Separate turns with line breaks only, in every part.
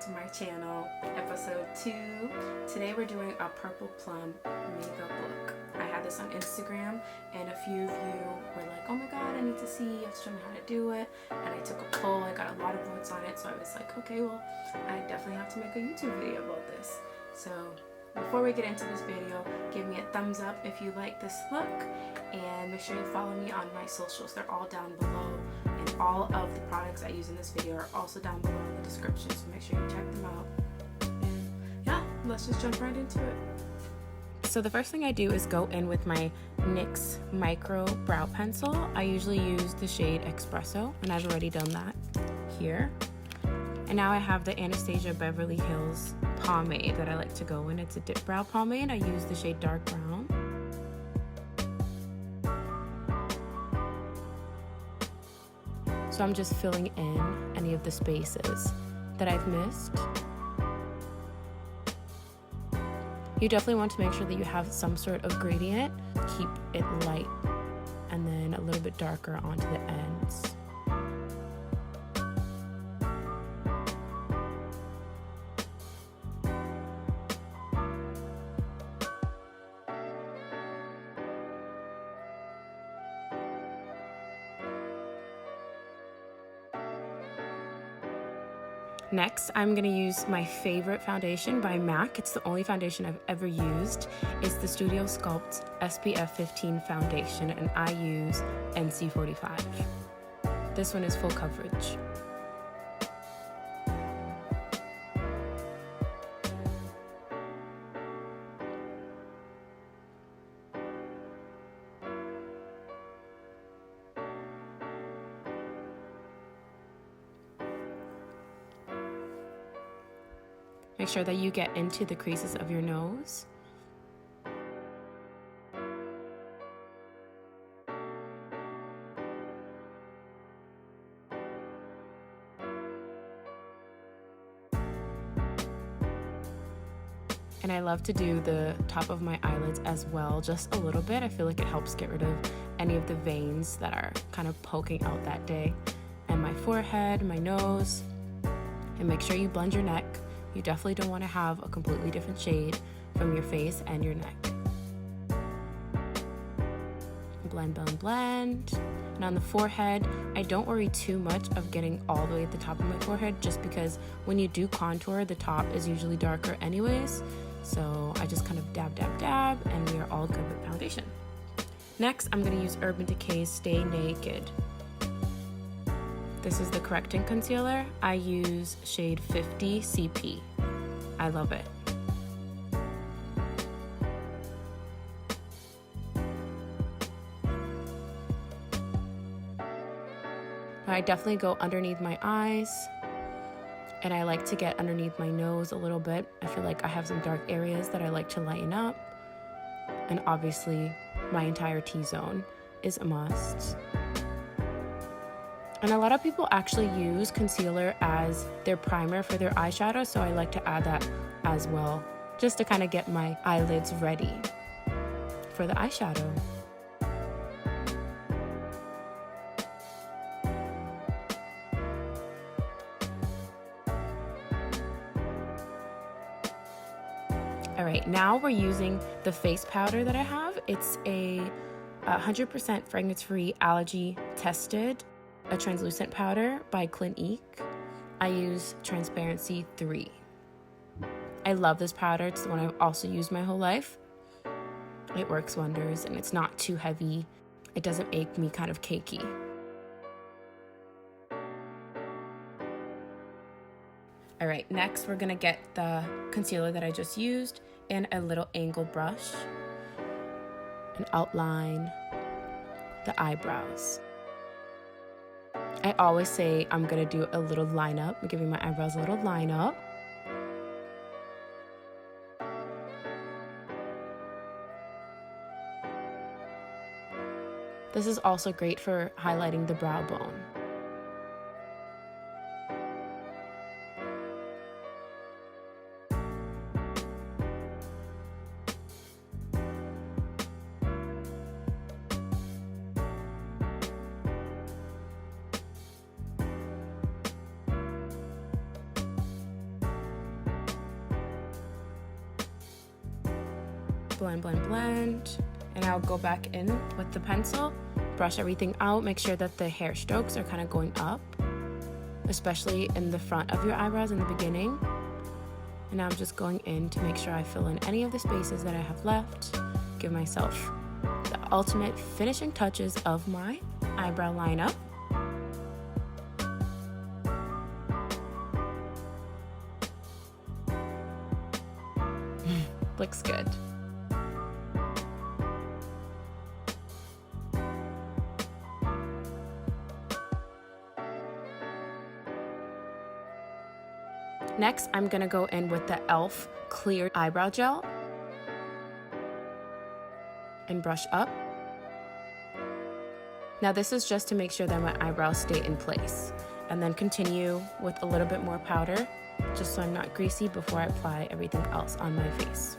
to my channel, episode 2. Today we're doing a purple plum makeup look. I had this on Instagram and a few of you were like, oh my god, I need to see, you have to show me how to do it. And I took a poll, I got a lot of votes on it, so I was like, okay, well, I definitely have to make a YouTube video about this. So before we get into this video, give me a thumbs up if you like this look, and make sure you follow me on my socials. They're all down below, and all of the products I use in this video are also down below in the description, so make sure you check them out. And yeah, let's just jump right into it. So the first thing I do is go in with my NYX Micro Brow Pencil. I usually use the shade Expresso, and I've already done that here. And now I have the Anastasia Beverly Hills pomade that I like to go in. It's a DipBrow pomade. I use the shade Dark Brown. So I'm just filling in any of the spaces that I've missed. You definitely want to make sure that you have some sort of gradient. Keep it light and then a little bit darker onto the ends. Next, I'm going to use my favorite foundation by MAC. It's the only foundation I've ever used. It's the Studio Sculpt SPF 15 foundation, and I use NC45. This one is full coverage. Make sure that you get into the creases of your nose. And I love to do the top of my eyelids as well, just a little bit. I feel like it helps get rid of any of the veins that are kind of poking out that day. And my forehead, my nose, and make sure you blend your neck. You definitely don't want to have a completely different shade from your face and your neck. Blend, blend, blend. And on the forehead, I don't worry too much of getting all the way at the top of my forehead, just because when you do contour, the top is usually darker anyways. So I just kind of dab, dab, dab, and we are all good with foundation. Next, I'm going to use Urban Decay's Stay Naked. This is the correcting concealer. I use shade 50 CP. I love it. I definitely go underneath my eyes, and I like to get underneath my nose a little bit. I feel like I have some dark areas that I like to lighten up. And obviously, my entire T-zone is a must. And a lot of people actually use concealer as their primer for their eyeshadow, so I like to add that as well, just to kind of get my eyelids ready for the eyeshadow. All right, now we're using the face powder that I have. It's a 100% fragrance-free, allergy tested, a translucent powder by Clinique. I use Transparency 3. I love this powder. It's the one I've also used my whole life. It works wonders, and it's not too heavy. It doesn't make me kind of cakey. All right, next we're gonna get the concealer that I just used and a little angle brush and outline the eyebrows. I always say I'm gonna do a little line up. I'm giving my eyebrows a little line up. This is also great for highlighting the brow bone. Blend, blend, blend. And I'll go back in with the pencil, brush everything out, make sure that the hair strokes are kind of going up, especially in the front of your eyebrows in the beginning. And now I'm just going in to make sure I fill in any of the spaces that I have left, give myself the ultimate finishing touches of my eyebrow lineup. Looks good. Next, I'm gonna go in with the e.l.f. Clear Eyebrow Gel and brush up. Now this is just to make sure that my eyebrows stay in place, and then continue with a little bit more powder, just so I'm not greasy before I apply everything else on my face.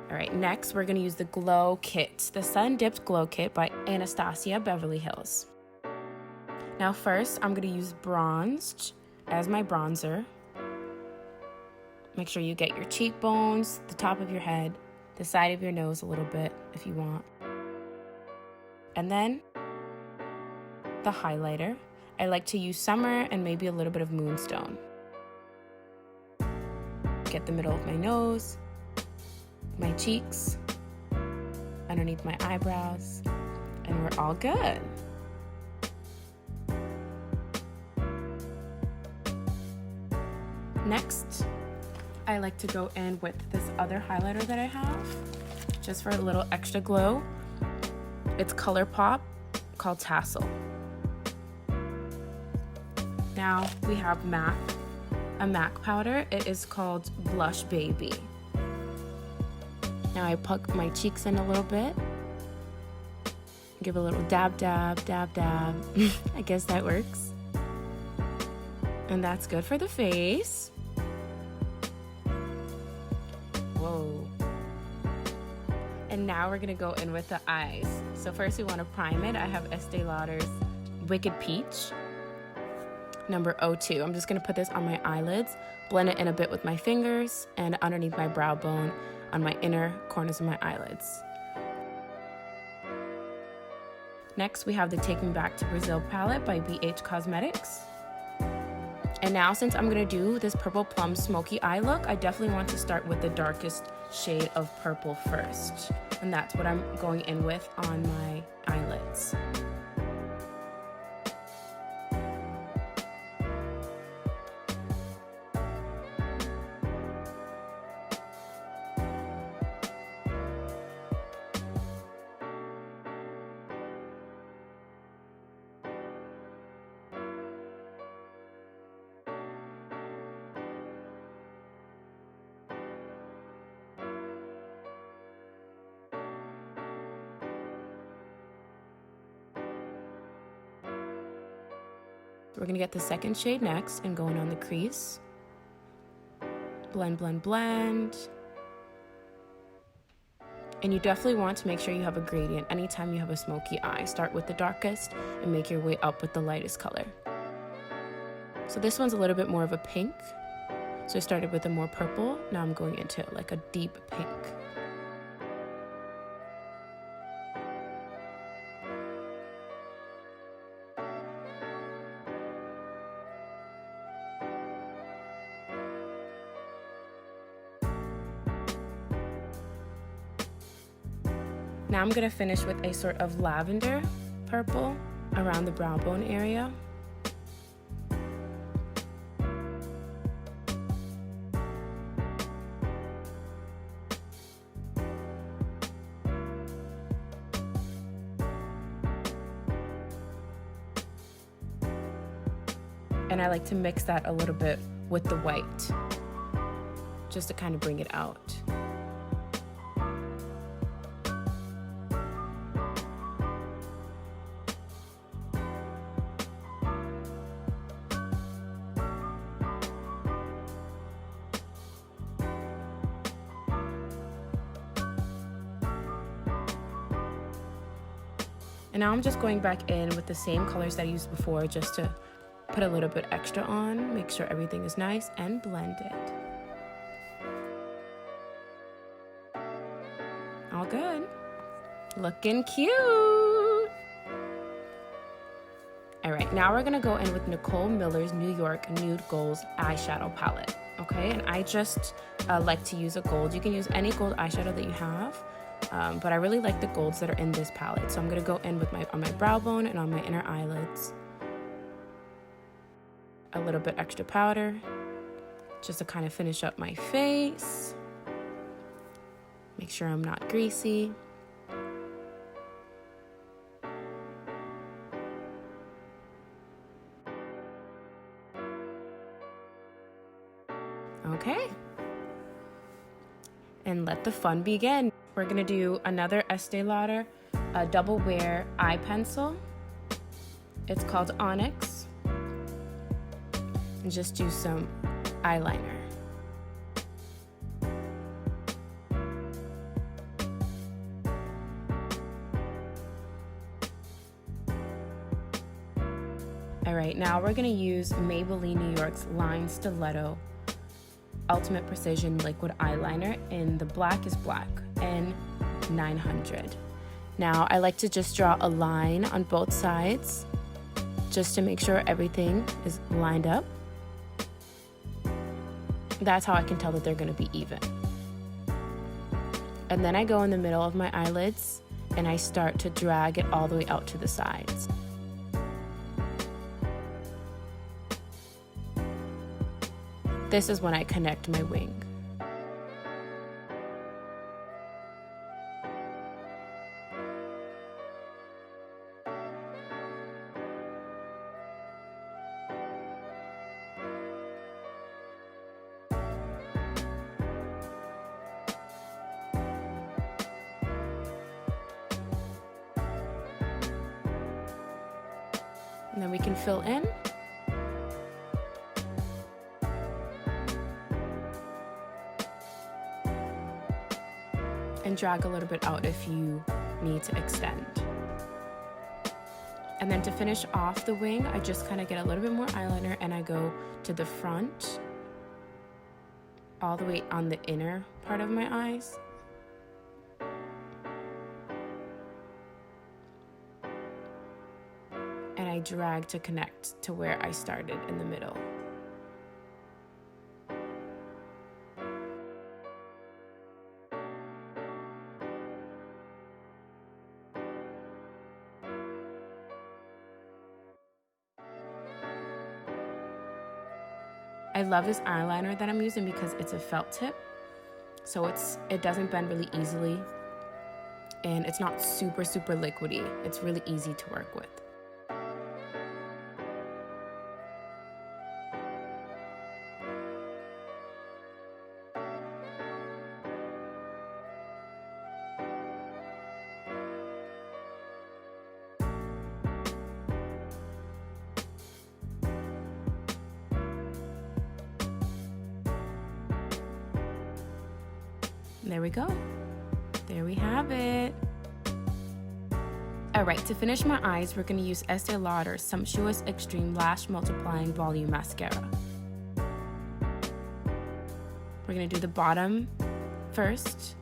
Alright, next we're going to use the Glow Kit, the Sun Dipped Glow Kit by Anastasia, Beverly Hills. Now first, I'm going to use Bronzed as my bronzer. Make sure you get your cheekbones, the top of your head, the side of your nose a little bit if you want. And then the highlighter. I like to use Summer and maybe a little bit of Moonstone. Get the middle of my nose, my cheeks, underneath my eyebrows, and we're all good. Next, I like to go in with this other highlighter that I have, just for a little extra glow. It's ColourPop, called Tassel. Now we have a MAC powder. It is called BlushBaby. Now I poke my cheeks in a little bit. Give a little dab, dab, dab, dab. I guess that works. And that's good for the face. Whoa. And now we're gonna go in with the eyes. So first we wanna prime it. I have Estee Lauder's Wicked Peach, number 02. I'm just gonna put this on my eyelids, blend it in a bit with my fingers, and underneath my brow bone on my inner corners of my eyelids. Next, we have the Take Me Back to Brazil palette by BH Cosmetics. And now, since I'm gonna do this Purple Plum Smoky Eye look, I definitely want to start with the darkest shade of purple first. And that's what I'm going in with on my eyelids. We're gonna get the second shade next and going on the crease. Blend, blend, blend. And you definitely want to make sure you have a gradient anytime you have a smoky eye. Start with the darkest and make your way up with the lightest color. So this one's a little bit more of a pink. So I started with a more purple. Now I'm going into like a deep pink. Now I'm gonna finish with a sort of lavender purple around the brow bone area. And I like to mix that a little bit with the white, just to kind of bring it out. And now I'm just going back in with the same colors that I used before, just to put a little bit extra on, make sure everything is nice, and blend it. All good. Looking cute. All right, now we're gonna go in with Nicole Miller's New York Nude Goals eyeshadow palette. Okay, and I just like to use a gold. You can use any gold eyeshadow that you have, but I really like the golds that are in this palette. So I'm gonna go in with on my brow bone and on my inner eyelids. A little bit extra powder, just to kind of finish up my face. Make sure I'm not greasy. Okay. And let the fun begin. We're gonna do another Estee Lauder double wear eye pencil. It's called Onyx. And just do some eyeliner. All right, now we're gonna use Maybelline New York's Line Stiletto Ultimate Precision Liquid Eyeliner in the Blackest Black N900. Now I like to just draw a line on both sides just to make sure everything is lined up. That's how I can tell that they're gonna be even. And then I go in the middle of my eyelids and I start to drag it all the way out to the sides. This is when I connect my wing. And then we can fill in. And drag a little bit out if you need to extend. And then to finish off the wing, I just kind of get a little bit more eyeliner and I go to the front, all the way on the inner part of my eyes. And I drag to connect to where I started in the middle. I love this eyeliner that I'm using because it's a felt tip, so it doesn't bend really easily, and it's not super liquidy. It's really easy to work with. There we go. There we have it. All right, to finish my eyes, we're gonna use Estee Lauder's Sumptuous Extreme Lash Multiplying Volume Mascara. We're gonna do the bottom first,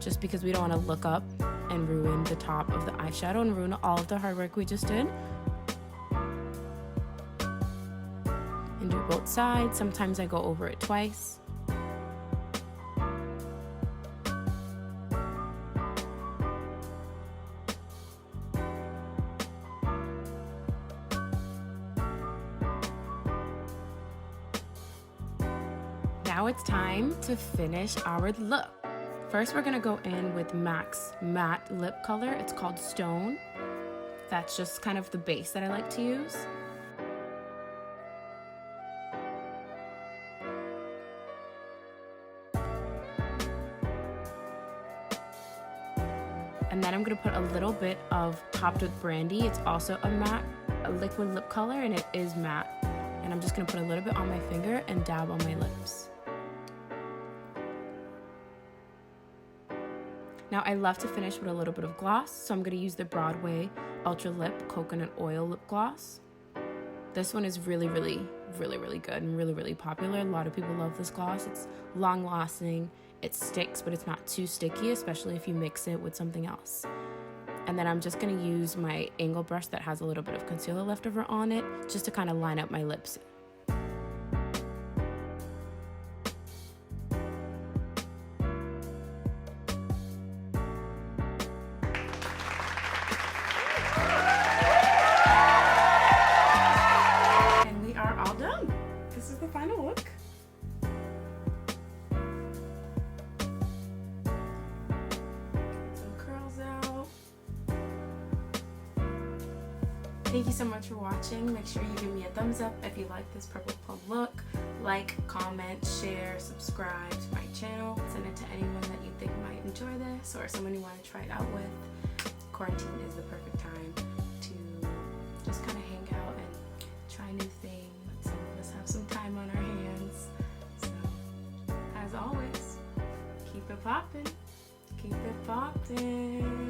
just because we don't wanna look up and ruin the top of the eyeshadow and ruin all of the hard work we just did. And do both sides. Sometimes I go over it twice. Now it's time to finish our look. First, we're gonna go in with MAC's matte lip color. It's called Stone. That's just kind of the base that I like to use. And then I'm gonna put a little bit of Topped with Brandy. It's also a liquid lip color, and it is matte. And I'm just gonna put a little bit on my finger and dab on my lips. Now I love to finish with a little bit of gloss, so I'm gonna use the Broadway Ultra Lip Coconut Oil Lip Gloss. This one is really good and really popular. A lot of people love this gloss. It's long lasting, it sticks, but it's not too sticky, especially if you mix it with something else. And then I'm just gonna use my angle brush that has a little bit of concealer left over on it, just to kind of line up my lips. Thank you so much for watching. Make sure you give me a thumbs up if you like this purple plum look. Like, comment, share, subscribe to my channel. Send it to anyone that you think might enjoy this or someone you want to try it out with. Quarantine is the perfect time to just kind of hang out and try new things. Some of us have some time on our hands. So, as always, keep it poppin'. Keep it poppin'.